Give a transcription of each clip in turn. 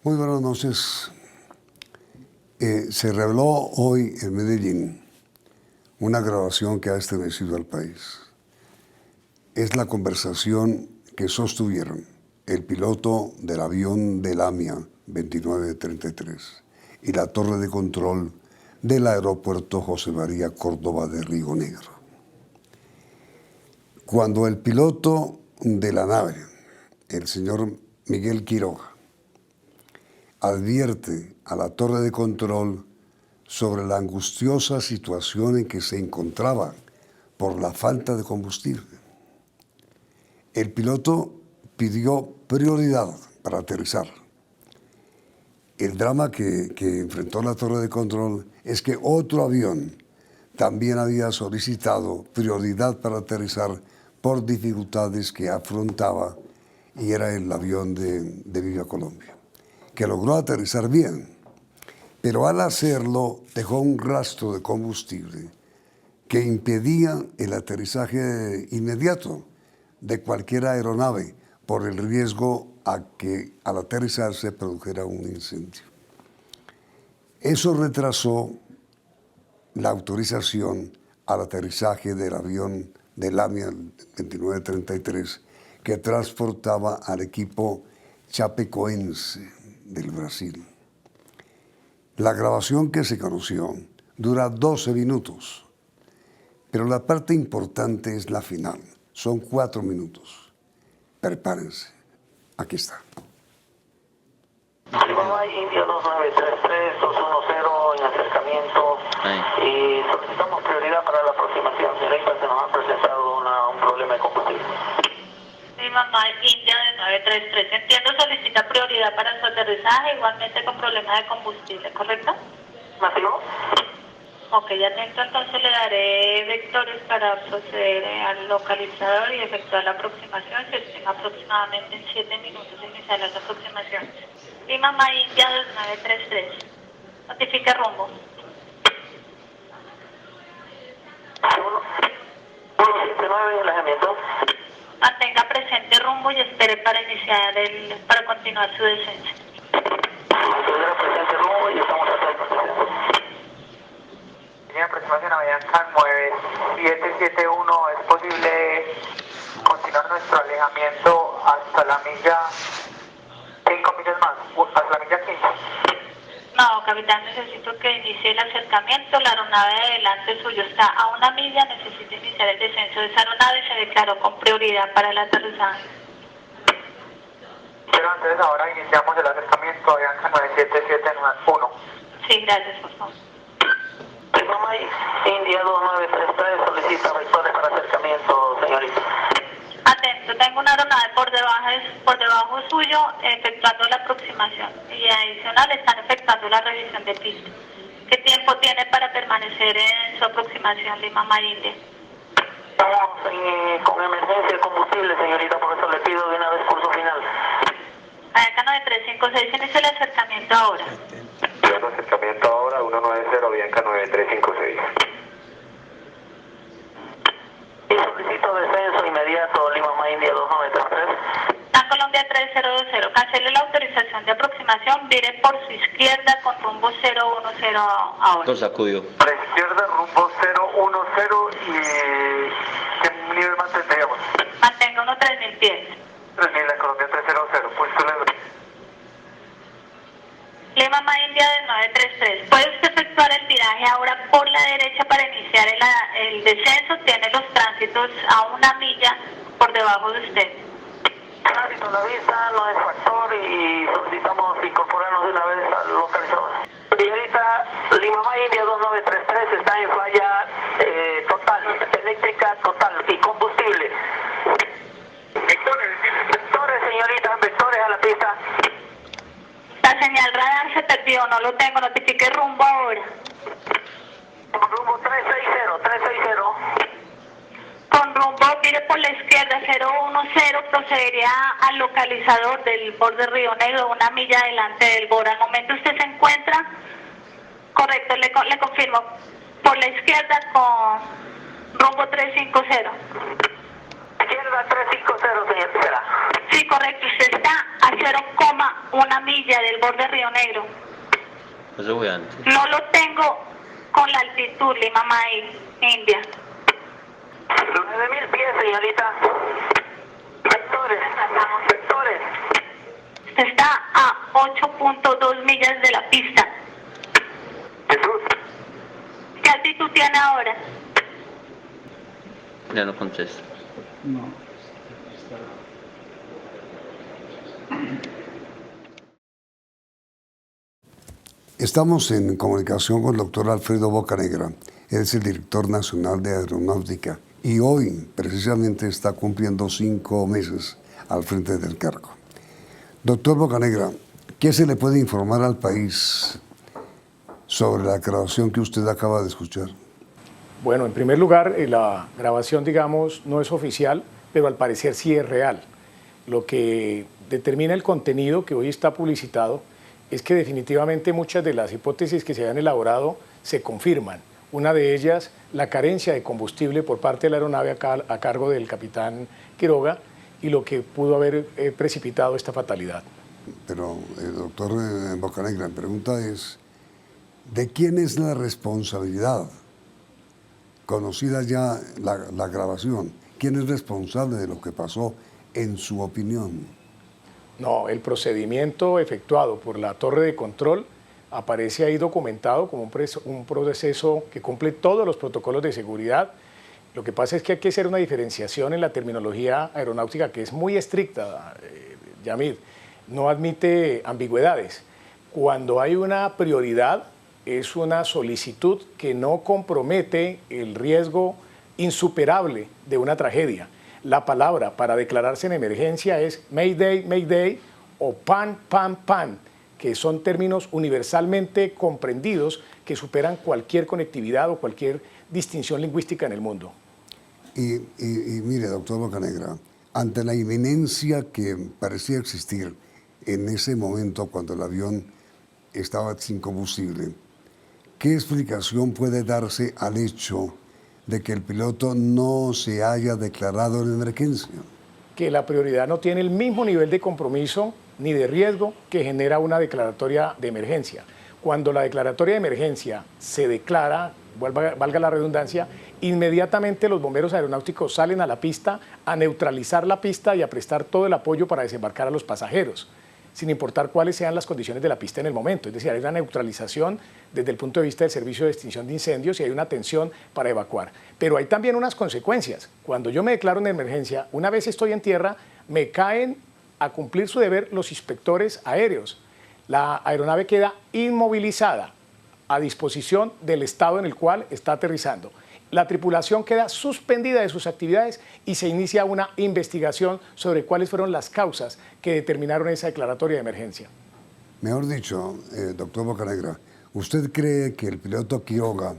Muy buenas noches. Se reveló hoy en Medellín una grabación que ha estremecido al país. Es la conversación que sostuvieron el piloto del avión del AMIA 2933 y la torre de control del aeropuerto José María Córdoba de Río Negro. Cuando el piloto de la nave, el señor Miguel Quiroga, advierte a la torre de control sobre la angustiosa situación en que se encontraba por la falta de combustible, el piloto pidió prioridad para aterrizar. El drama que enfrentó la torre de control es que otro avión también había solicitado prioridad para aterrizar por dificultades que afrontaba, y era el avión de Viva Colombia, que logró aterrizar bien, pero al hacerlo dejó un rastro de combustible que impedía el aterrizaje inmediato de cualquier aeronave por el riesgo a que al aterrizar se produjera un incendio. Eso retrasó la autorización al aterrizaje del avión del AMIA 2933 que transportaba al equipo chapecoense del Brasil. La grabación que se conoció dura 12 minutos, pero la parte importante es la final. Son 4 minutos. Prepárense. Aquí está. India 2933-210 en acercamiento y solicitamos prioridad para la aproximación. Señorita, se nos ha presentado un problema de combustible. Mi mamá India de 933, entiendo, solicita prioridad para su aterrizaje, igualmente con problemas de combustible, ¿correcto? ¿Masivo? Ok, atento, entonces le daré vectores para proceder al localizador y efectuar la aproximación. Se estima aproximadamente en 7 minutos iniciar las aproximaciones. Mi mamá India 2933, notifique rumbo. 179 en alejamiento. Mantenga presente rumbo y espere para para continuar su descenso. Mantenga presente rumbo y estamos atentos. Línea de aproximación Avianca 9771, ¿es posible continuar nuestro alejamiento hasta la milla 5 millas más, hasta la milla 15? No, capitán, necesito que inicie el acercamiento. La aeronave de delante suyo está a 1 milla, necesita iniciar el descenso de esa aeronave, se declaró con prioridad para el aterrizaje. Pero entonces ahora iniciamos el acercamiento Avianca 9771. Sí, gracias, por favor. Mamá India 2933 solicita vectores para acercamiento, señorita. Atento, tengo una aeronave por debajo suyo efectuando la aproximación y adicional están efectuando la revisión de pista. ¿Qué tiempo tiene para permanecer en su aproximación Lima Mar India? Estamos con emergencia de combustible, señorita, por eso le pido de una vez curso final. Avianca 9356, inicia el acercamiento ahora. El acercamiento ahora 190 Avianca 9356. Y solicito descenso inmediato Lima Mar India 2933. A Colombia 3020, cancele la autorización de aproximación, vire por su izquierda con rumbo 010 ahora. Lo sacudió. A la izquierda rumbo 010 y ¿qué nivel mantendríamos? Mantenga unos 3000 pies. 3000 en Colombia 300, puesto Lebron. Lima Mar India del 933. ¿Puede usted efectuar el viraje ahora por la derecha para iniciar el descenso? Tiene los tránsitos a 1 milla por debajo de usted. Tránsito a la vista no es factor y solicitamos incorporarnos de una vez al localizador. Señorita, Lima Mar India 2933 está en falla total, eléctrica total y combustible. Vectores, señorita, vectores a la pista. La señal radar se perdió, no lo tengo, notifique rumbo ahora. Rumbo 360. Con rumbo, mire por la izquierda, 010, procedería al localizador del borde Río Negro, 1 milla adelante del borde. Al momento usted se encuentra, correcto, le confirmo, por la izquierda con rumbo 350. Izquierda 350, señorita. Sí, correcto, usted está a 0,1 una milla del borde de Río Negro. Eso fue antes. No lo tengo con la altitud, Lima May, India. 9.000 pies, señorita. Vectores. Vectores. Usted está a 8.2 millas de la pista. Jesús. ¿Qué altitud tiene ahora? Ya no contesto. Estamos en comunicación con el doctor Alfredo Bocanegra. Él es el director nacional de aeronáutica y hoy precisamente está cumpliendo 5 meses al frente del cargo. Doctor Bocanegra, ¿qué se le puede informar al país sobre la grabación que usted acaba de escuchar? Bueno, en primer lugar, la grabación, digamos, no es oficial, pero al parecer sí es real. Lo que determina el contenido que hoy está publicitado es que definitivamente muchas de las hipótesis que se han elaborado se confirman. Una de ellas, la carencia de combustible por parte de la aeronave a cargo del capitán Quiroga y lo que pudo haber precipitado esta fatalidad. Pero, doctor Bocanegra, la pregunta es, ¿de quién es la responsabilidad? Conocida ya la grabación, ¿quién es responsable de lo que pasó en su opinión? No, el procedimiento efectuado por la torre de control aparece ahí documentado como un proceso que cumple todos los protocolos de seguridad. Lo que pasa es que hay que hacer una diferenciación en la terminología aeronáutica que es muy estricta, Yamid, no admite ambigüedades. Cuando hay una prioridad, es una solicitud que no compromete el riesgo insuperable de una tragedia. La palabra para declararse en emergencia es Mayday, Mayday o Pan, Pan, Pan, que son términos universalmente comprendidos que superan cualquier conectividad o cualquier distinción lingüística en el mundo. Y mire, doctor Bocanegra, ante la inminencia que parecía existir en ese momento cuando el avión estaba sin combustible, ¿qué explicación puede darse al hecho de que el piloto no se haya declarado en emergencia? Que la prioridad no tiene el mismo nivel de compromiso ni de riesgo que genera una declaratoria de emergencia. Cuando la declaratoria de emergencia se declara, valga la redundancia, inmediatamente los bomberos aeronáuticos salen a la pista a neutralizar la pista y a prestar todo el apoyo para desembarcar a los pasajeros, sin importar cuáles sean las condiciones de la pista en el momento. Es decir, hay una neutralización desde el punto de vista del servicio de extinción de incendios y hay una atención para evacuar. Pero hay también unas consecuencias. Cuando yo me declaro en emergencia, una vez estoy en tierra, me caen a cumplir su deber los inspectores aéreos. La aeronave queda inmovilizada a disposición del estado en el cual está aterrizando. La tripulación queda suspendida de sus actividades y se inicia una investigación sobre cuáles fueron las causas que determinaron esa declaratoria de emergencia. Mejor dicho, doctor Bocanegra, ¿usted cree que el piloto Quiroga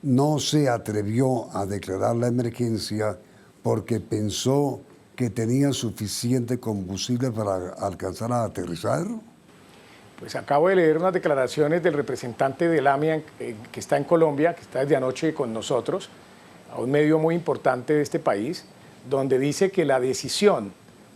no se atrevió a declarar la emergencia porque pensó que tenía suficiente combustible para alcanzar a aterrizar? Pues acabo de leer unas declaraciones del representante del AMIA que está en Colombia, que está desde anoche con nosotros, a un medio muy importante de este país, donde dice que la decisión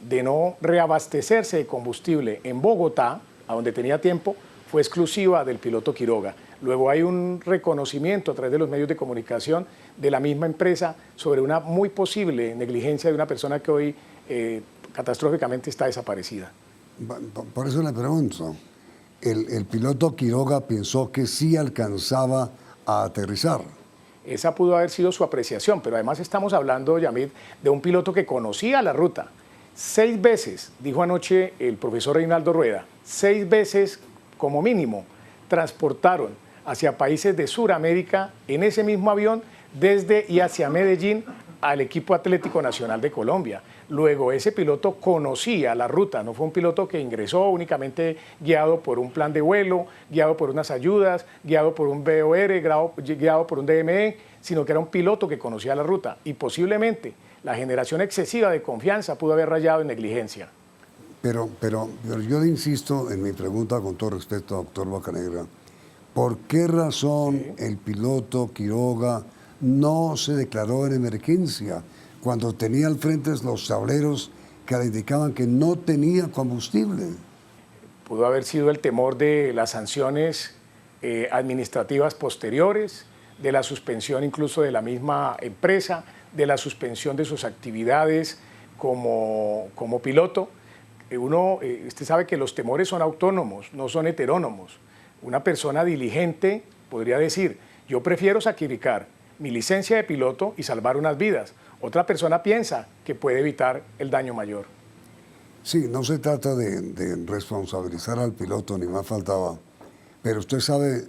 de no reabastecerse de combustible en Bogotá, a donde tenía tiempo, fue exclusiva del piloto Quiroga. Luego hay un reconocimiento a través de los medios de comunicación de la misma empresa sobre una muy posible negligencia de una persona que hoy catastróficamente está desaparecida. Por eso le pregunto. El piloto Quiroga pensó que sí alcanzaba a aterrizar. Esa pudo haber sido su apreciación, pero además estamos hablando, Yamid, de un piloto que conocía la ruta. 6 veces, dijo anoche el profesor Reinaldo Rueda, 6 veces como mínimo transportaron hacia países de Sudamérica en ese mismo avión desde y hacia Medellín al equipo Atlético Nacional de Colombia. Luego ese piloto conocía la ruta, no fue un piloto que ingresó únicamente guiado por un plan de vuelo, guiado por unas ayudas, guiado por un BOR, guiado por un DME, sino que era un piloto que conocía la ruta y posiblemente la generación excesiva de confianza pudo haber rayado en negligencia. Pero yo insisto en mi pregunta con todo respeto, doctor Bocanegra, ¿por qué razón el piloto Quiroga no se declaró en emergencia cuando tenía al frente los tableros que le indicaban que no tenía combustible? pudo haber sido el temor de las sanciones administrativas posteriores, de la suspensión incluso de la misma empresa, de la suspensión de sus actividades como piloto. Usted sabe que los temores son autónomos, no son heterónomos. Una persona diligente podría decir, yo prefiero sacrificar mi licencia de piloto y salvar unas vidas. Otra persona piensa que puede evitar el daño mayor. Sí, no se trata de responsabilizar al piloto, ni más faltaba. Pero usted sabe,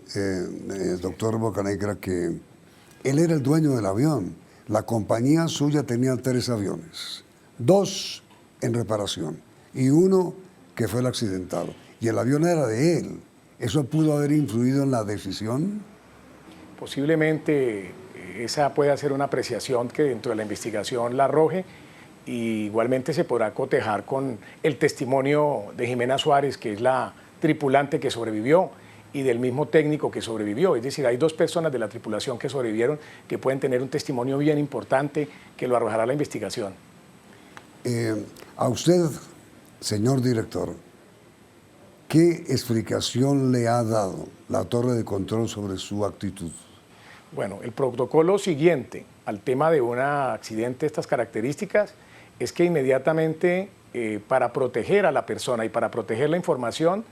doctor Bocanegra, que él era el dueño del avión. La compañía suya tenía 3 aviones, 2 en reparación y 1 que fue el accidentado. Y el avión era de él. ¿Eso pudo haber influido en la decisión? Posiblemente esa puede ser una apreciación que dentro de la investigación la arroje. Y igualmente se podrá cotejar con el testimonio de Jimena Suárez, que es la tripulante que sobrevivió, y del mismo técnico que sobrevivió. Es decir, hay 2 personas de la tripulación que sobrevivieron que pueden tener un testimonio bien importante que lo arrojará la investigación. A usted, señor director, ¿qué explicación le ha dado la torre de control sobre su actitud? Bueno, el protocolo siguiente al tema de un accidente de estas características es que inmediatamente para proteger a la persona y para proteger la información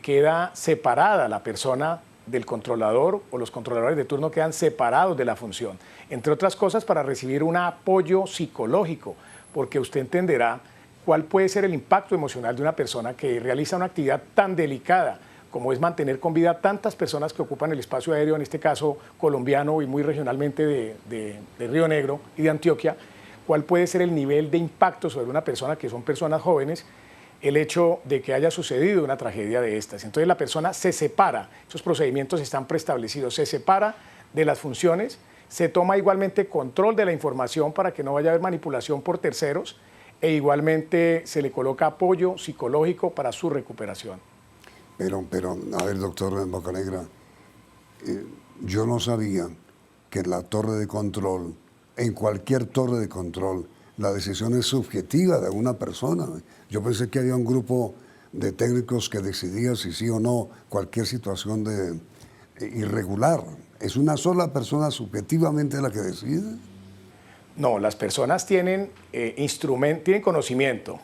queda separada la persona del controlador, o los controladores de turno quedan separados de la función, entre otras cosas para recibir un apoyo psicológico, porque usted entenderá cuál puede ser el impacto emocional de una persona que realiza una actividad tan delicada como es mantener con vida tantas personas que ocupan el espacio aéreo, en este caso colombiano y muy regionalmente de Río Negro y de Antioquia. Cuál puede ser el nivel de impacto sobre una persona, que son personas jóvenes, el hecho de que haya sucedido una tragedia de estas. Entonces la persona se separa, esos procedimientos están preestablecidos, se separa de las funciones, se toma igualmente control de la información para que no vaya a haber manipulación por terceros, e igualmente se le coloca apoyo psicológico para su recuperación. Pero, a ver, doctor Bocanegra, yo no sabía que en la torre de control, en cualquier torre de control, la decisión es subjetiva de una persona. Yo pensé que había un grupo de técnicos que decidía si sí o no cualquier situación irregular. ¿Es una sola persona subjetivamente la que decide? No, las personas tienen tienen conocimiento,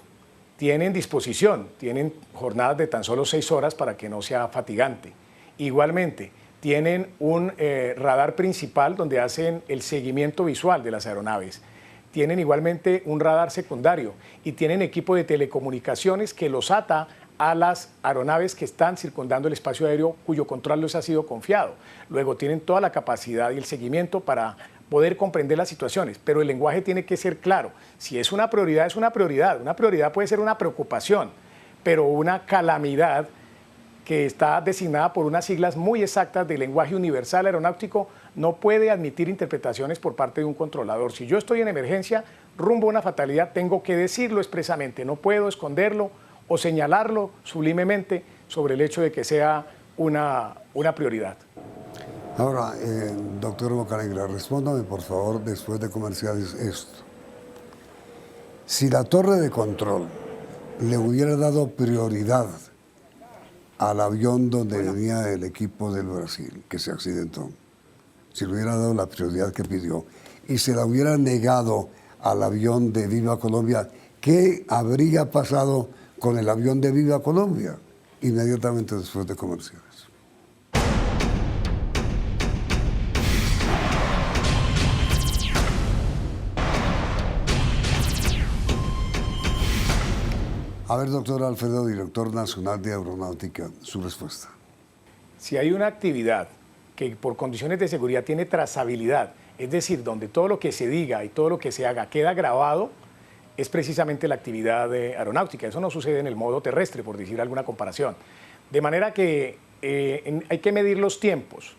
tienen disposición, tienen jornadas de tan solo 6 horas para que no sea fatigante. Igualmente, tienen un radar principal donde hacen el seguimiento visual de las aeronaves. Tienen igualmente un radar secundario y tienen equipo de telecomunicaciones que los ata a las aeronaves que están circundando el espacio aéreo cuyo control les ha sido confiado. Luego tienen toda la capacidad y el seguimiento para poder comprender las situaciones, pero el lenguaje tiene que ser claro. Si es una prioridad, es una prioridad. Una prioridad puede ser una preocupación, pero una calamidad que está designada por unas siglas muy exactas del lenguaje universal aeronáutico no puede admitir interpretaciones por parte de un controlador. Si yo estoy en emergencia, rumbo a una fatalidad, tengo que decirlo expresamente, no puedo esconderlo o señalarlo sublimemente sobre el hecho de que sea una prioridad. Ahora, doctor Bocanegra, respóndame por favor después de comerciales esto. Si la torre de control le hubiera dado prioridad al avión donde venía el equipo del Brasil, que se accidentó, si le hubiera dado la prioridad que pidió y se la hubiera negado al avión de Viva Colombia, ¿qué habría pasado con el avión de Viva Colombia? Inmediatamente después de comerciales. A ver, doctor Alfredo, director nacional de Aeronáutica, su respuesta. Si hay una actividad que por condiciones de seguridad tiene trazabilidad, es decir, donde todo lo que se diga y todo lo que se haga queda grabado, es precisamente la actividad aeronáutica. Eso no sucede en el modo terrestre, por decir alguna comparación. De manera que hay que medir los tiempos.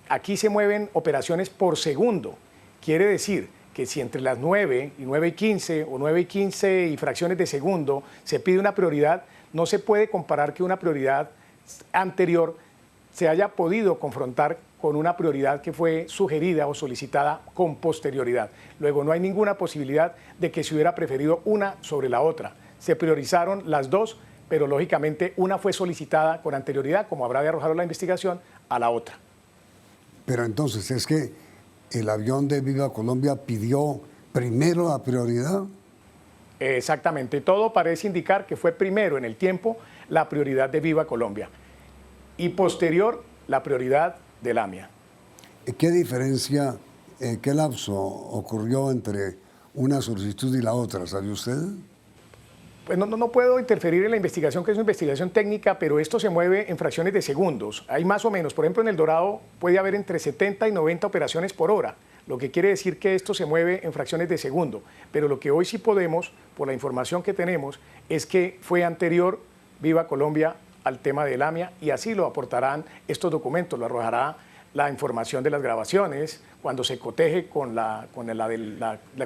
Aquí se mueven operaciones por segundo. Quiere decir que si entre las 9 y 9:15 o 9:15 y fracciones de segundo se pide una prioridad, no se puede comparar que una prioridad anterior se haya podido confrontar con una prioridad que fue sugerida o solicitada con posterioridad. Luego no hay ninguna posibilidad de que se hubiera preferido una sobre la otra. Se priorizaron las dos pero lógicamente una fue solicitada con anterioridad, como habrá de arrojar la investigación, a la otra. Pero entonces, ¿es que el avión de Viva Colombia pidió primero la prioridad? Exactamente, todo parece indicar que fue primero en el tiempo la prioridad de Viva Colombia y posterior la prioridad del AMIA. ¿Qué diferencia, qué lapso ocurrió entre una solicitud y la otra? ¿Sabe usted? Pues no puedo interferir en la investigación, que es una investigación técnica, pero esto se mueve en fracciones de segundos. Hay más o menos, por ejemplo, en El Dorado puede haber entre 70 y 90 operaciones por hora, lo que quiere decir que esto se mueve en fracciones de segundo. Pero lo que hoy sí podemos, por la información que tenemos, es que fue anterior Viva Colombia al tema del AMIA, y así lo aportarán estos documentos, lo arrojará la información de las grabaciones, cuando se coteje con la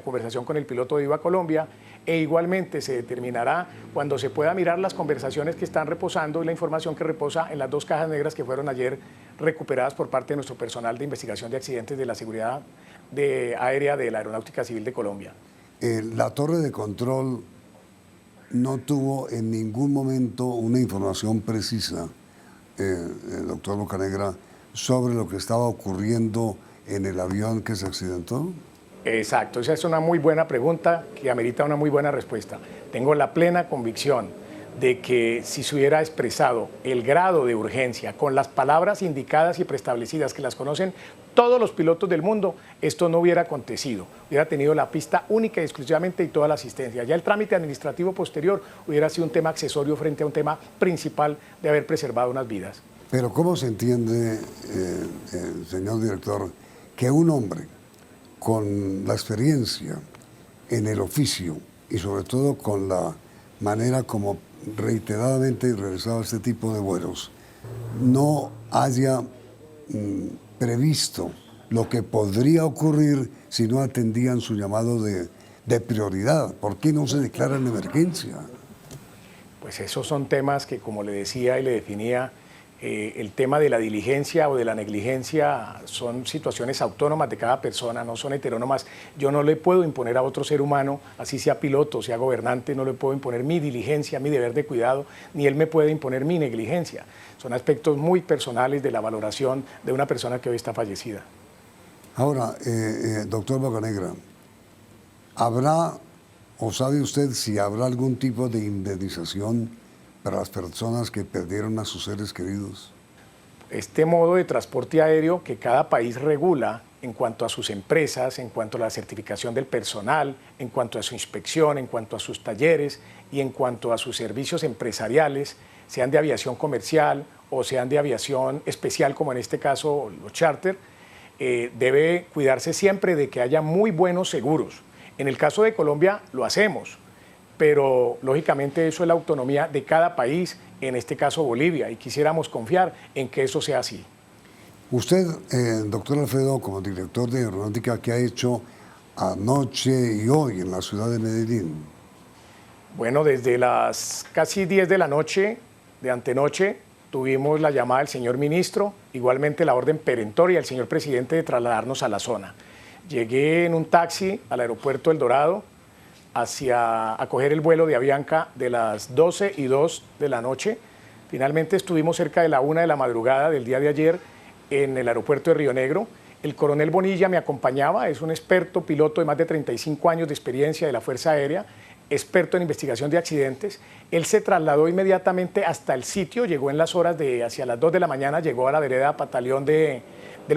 conversación con el piloto de Viva Colombia, e igualmente se determinará cuando se pueda mirar las conversaciones que están reposando y la información que reposa en las 2 cajas negras que fueron ayer recuperadas por parte de nuestro personal de investigación de accidentes de la seguridad aérea de la Aeronáutica Civil de Colombia. La torre de control no tuvo en ningún momento una información precisa, doctor Bocanegra, sobre lo que estaba ocurriendo en el avión que se accidentó. Exacto, esa es una muy buena pregunta que amerita una muy buena respuesta. Tengo la plena convicción de que si se hubiera expresado el grado de urgencia con las palabras indicadas y preestablecidas que las conocen todos los pilotos del mundo, esto no hubiera acontecido. Hubiera tenido la pista única y exclusivamente y toda la asistencia. Ya el trámite administrativo posterior hubiera sido un tema accesorio frente a un tema principal de haber preservado unas vidas. Pero ¿cómo se entiende, señor director, que un hombre con la experiencia en el oficio y sobre todo con la manera como reiteradamente realizaba este tipo de vuelos, no haya previsto lo que podría ocurrir si no atendían su llamado de prioridad? ¿Por qué no se declara en emergencia? Pues esos son temas que, como le decía y le definía, el tema de la diligencia o de la negligencia son situaciones autónomas de cada persona, no son heterónomas. Yo no le puedo imponer a otro ser humano, así sea piloto, sea gobernante, no le puedo imponer mi diligencia, mi deber de cuidado, ni él me puede imponer mi negligencia. Son aspectos muy personales de la valoración de una persona que hoy está fallecida. Ahora, doctor Bocanegra, ¿habrá o sabe usted si habrá algún tipo de indemnización para las personas que perdieron a sus seres queridos? Este modo de transporte aéreo que cada país regula en cuanto a sus empresas, en cuanto a la certificación del personal, en cuanto a su inspección, en cuanto a sus talleres y en cuanto a sus servicios empresariales, sean de aviación comercial o sean de aviación especial, como en este caso los charter, debe cuidarse siempre de que haya muy buenos seguros. En el caso de Colombia lo hacemos, pero lógicamente eso es la autonomía de cada país, en este caso Bolivia, y quisiéramos confiar en que eso sea así. Usted, doctor Alfredo, como director de aeronáutica, ¿qué ha hecho anoche y hoy en la ciudad de Medellín? Bueno, desde las casi 10 de la noche, de antenoche, tuvimos la llamada del señor ministro, igualmente la orden perentoria del señor presidente de trasladarnos a la zona. Llegué en un taxi al aeropuerto El Dorado, a coger el vuelo de Avianca de las 12:02 de la noche. Finalmente estuvimos cerca de la 1 de la madrugada del día de ayer en el aeropuerto de Río Negro. El coronel Bonilla me acompañaba, es un experto piloto de más de 35 años de experiencia de la Fuerza Aérea, experto en investigación de accidentes. Él se trasladó inmediatamente hasta el sitio, llegó en las horas hacia las 2 de la mañana, llegó a la vereda Pataleón del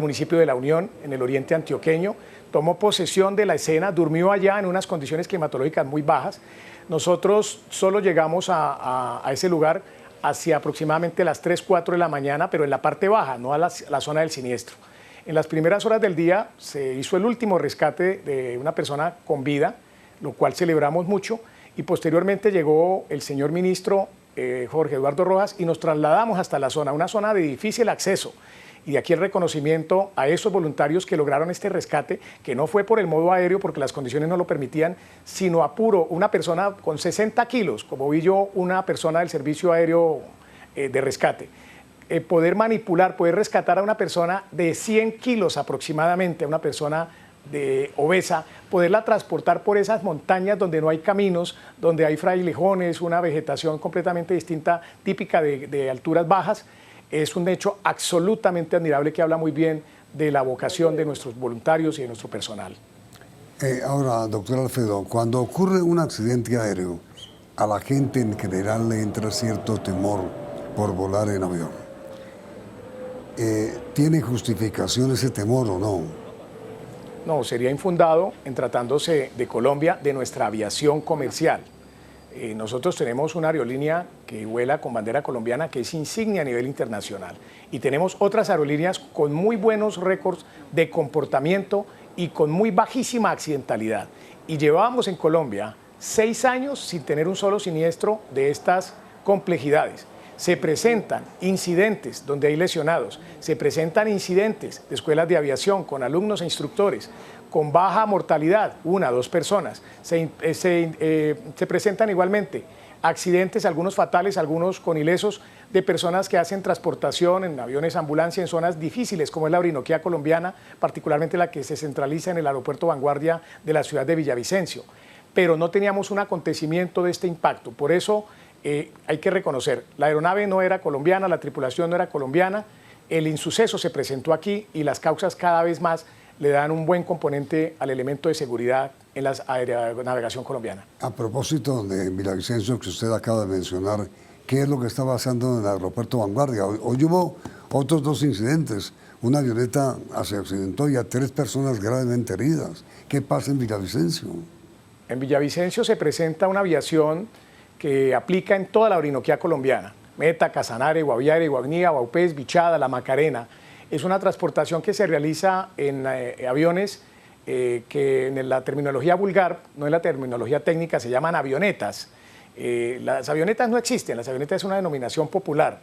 municipio de La Unión, en el oriente antioqueño, tomó posesión de la escena, durmió allá en unas condiciones climatológicas muy bajas. Nosotros solo llegamos a ese lugar hacia aproximadamente las 3, 4 de la mañana, pero en la parte baja, no a la zona del siniestro. En las primeras horas del día se hizo el último rescate de una persona con vida, lo cual celebramos mucho, y posteriormente llegó el señor ministro Jorge Eduardo Rojas y nos trasladamos hasta la zona, una zona de difícil acceso. Y de aquí el reconocimiento a esos voluntarios que lograron este rescate, que no fue por el modo aéreo porque las condiciones no lo permitían, sino a puro, una persona con 60 kilos, como vi yo, una persona del servicio aéreo de rescate. Poder manipular, poder rescatar a una persona de 100 kilos aproximadamente, a una persona obesa, poderla transportar por esas montañas donde no hay caminos, donde hay frailejones, una vegetación completamente distinta, típica de alturas bajas, es un hecho absolutamente admirable que habla muy bien de la vocación de nuestros voluntarios y de nuestro personal. Ahora, doctor Alfredo, cuando ocurre un accidente aéreo, a la gente en general le entra cierto temor por volar en avión. ¿Tiene justificación ese temor o no? No, sería infundado en tratándose de Colombia, de nuestra aviación comercial. Nosotros tenemos una aerolínea que vuela con bandera colombiana que es insignia a nivel internacional y tenemos otras aerolíneas con muy buenos récords de comportamiento y con muy bajísima accidentalidad. Y llevábamos en Colombia 6 años sin tener un solo siniestro de estas complejidades. Se presentan incidentes donde hay lesionados, se presentan incidentes de escuelas de aviación con alumnos e instructores con baja mortalidad, 1 o 2 personas. Se presentan igualmente accidentes, algunos fatales, algunos con ilesos, de personas que hacen transportación en aviones ambulancia en zonas difíciles, como es la Orinoquía colombiana, particularmente la que se centraliza en el aeropuerto Vanguardia de la ciudad de Villavicencio. Pero no teníamos un acontecimiento de este impacto. Por eso hay que reconocer, la aeronave no era colombiana, la tripulación no era colombiana, el insuceso se presentó aquí y las causas cada vez más le dan un buen componente al elemento de seguridad en la navegación colombiana. A propósito de Villavicencio, que usted acaba de mencionar, ¿qué es lo que está pasando en el aeropuerto Vanguardia? Hoy hubo otros 2 incidentes. Una avioneta se accidentó y a 3 personas gravemente heridas. ¿Qué pasa en Villavicencio? En Villavicencio se presenta una aviación que aplica en toda la Orinoquía colombiana. Meta, Casanare, Guaviare, Guagnía, Baupés, Bichada, La Macarena. Es una transportación que se realiza en aviones que en la terminología vulgar, no en la terminología técnica, se llaman avionetas. Las avionetas no existen, las avionetas es una denominación popular.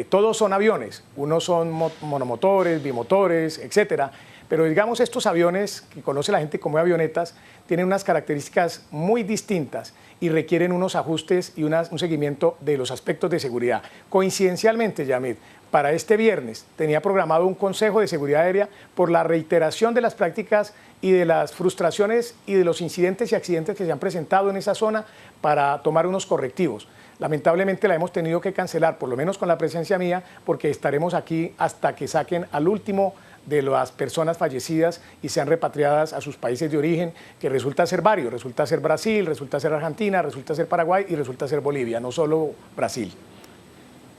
Todos son aviones, unos son monomotores, bimotores, etcétera. Pero digamos, estos aviones que conoce la gente como avionetas tienen unas características muy distintas y requieren unos ajustes y un seguimiento de los aspectos de seguridad. Coincidencialmente, Yamid, para este viernes tenía programado un consejo de seguridad aérea por la reiteración de las prácticas y de las frustraciones y de los incidentes y accidentes que se han presentado en esa zona para tomar unos correctivos. Lamentablemente la hemos tenido que cancelar, por lo menos con la presencia mía, porque estaremos aquí hasta que saquen al último de las personas fallecidas y sean repatriadas a sus países de origen, que resulta ser varios, resulta ser Brasil, resulta ser Argentina, resulta ser Paraguay y resulta ser Bolivia, no solo Brasil.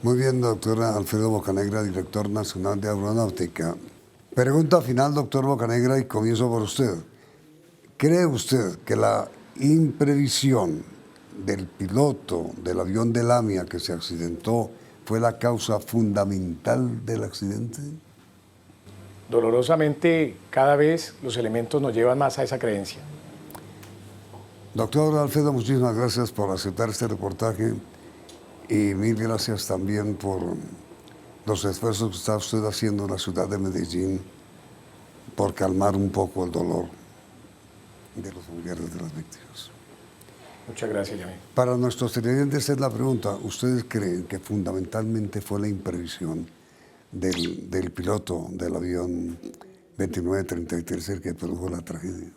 Muy bien, doctor Alfredo Bocanegra, director nacional de aeronáutica. Pregunta final, doctor Bocanegra, y comienzo por usted. ¿Cree usted que la imprevisión del piloto del avión de Lamia que se accidentó fue la causa fundamental del accidente? Dolorosamente, cada vez los elementos nos llevan más a esa creencia. Doctor Alfredo, muchísimas gracias por aceptar este reportaje y mil gracias también por los esfuerzos que está usted haciendo en la ciudad de Medellín por calmar un poco el dolor de los familiares de las víctimas. Muchas gracias, Yamil. Para nuestros televidentes es la pregunta, ¿ustedes creen que fundamentalmente fue la imprevisión del piloto del avión 2933 el que produjo la tragedia?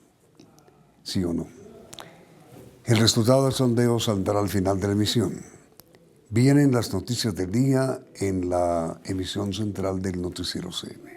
¿Sí o no? El resultado del sondeo saldrá al final de la emisión. Vienen las noticias del día en la emisión central del Noticiero CM.